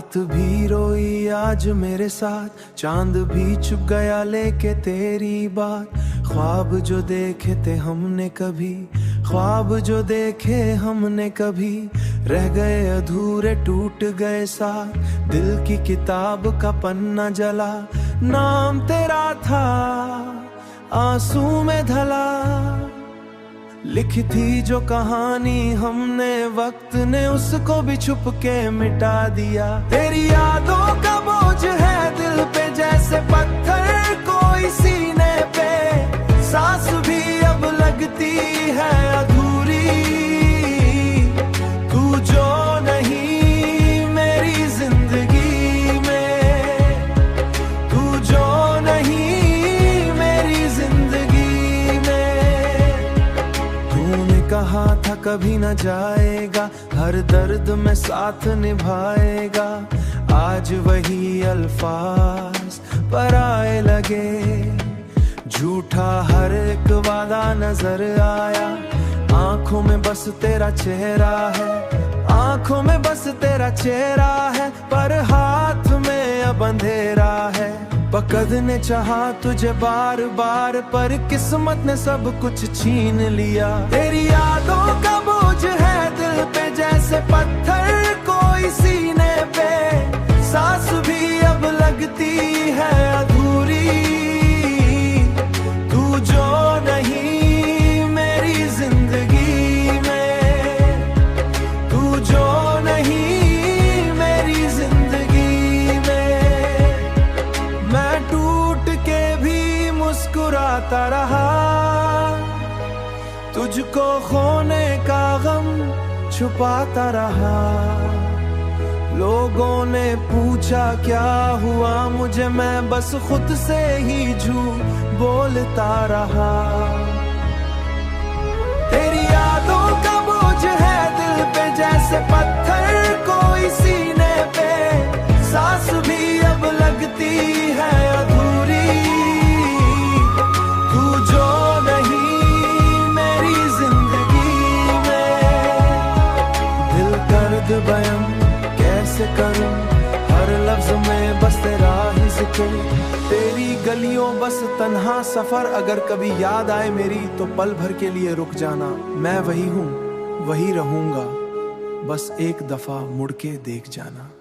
रात भी रोई आज मेरे साथ, चांद भी छुप गया लेके तेरी बात। ख्वाब जो देखे थे हमने कभी, ख्वाब जो देखे हमने कभी, रह गए अधूरे टूट गए साथ। दिल की किताब का पन्ना जला, नाम तेरा था आंसू में ढला। लिखी थी जो कहानी हमने, वक्त ने उसको भी छुप के मिटा दिया। तेरी यादों का बोझ है दिल पे जैसे पत्थर कोई सीने पे, सांस भी अब लगती है अधूरी। तू जो नहीं मेरी जिंदगी में, तू जो नहीं मेरी जिंदगी में। तूने कहा था कभी न जाएगा, हर दर्द में साथ निभाएगा। आज वही अल्फाज पर आए लगे, झूठा हर एक वादा नजर आया। आंखों में बस तेरा चेहरा है, आंखों में बस तेरा चेहरा है, पर हाथ में अब अंधेरा है। पकड़ने चाहा तुझे बार बार, पर किस्मत ने सब कुछ छीन लिया। तेरी यादों का बोझ है दिल पे जैसे पत्थर कोई सीने पे, सांस भी अब लगती है अधूरी। तू जो नहीं मेरी जिंदगी में, तू जो नहीं मेरी जिंदगी में। मैं टूट के भी मुस्कुराता रहा, तुझको खोने का गम छुपाता रहा। लोगों ने पूछा क्या हुआ मुझे, मैं बस खुद से ही झूठ बोलता रहा। तेरी यादों का बोझ है दिल पे जैसे पत्थर कोई सीने पे, सांस भी अब लगती है अधूरी। तू जो नहीं मेरी जिंदगी में, दिल दर्द बयां कैसे करूं, हर लफ्ज में बस तेरा ही जिक्र। तेरी गलियों बस तन्हा सफर, अगर कभी याद आए मेरी तो पल भर के लिए रुक जाना। मैं वही हूँ वही रहूंगा, बस एक दफा मुड़ के देख जाना।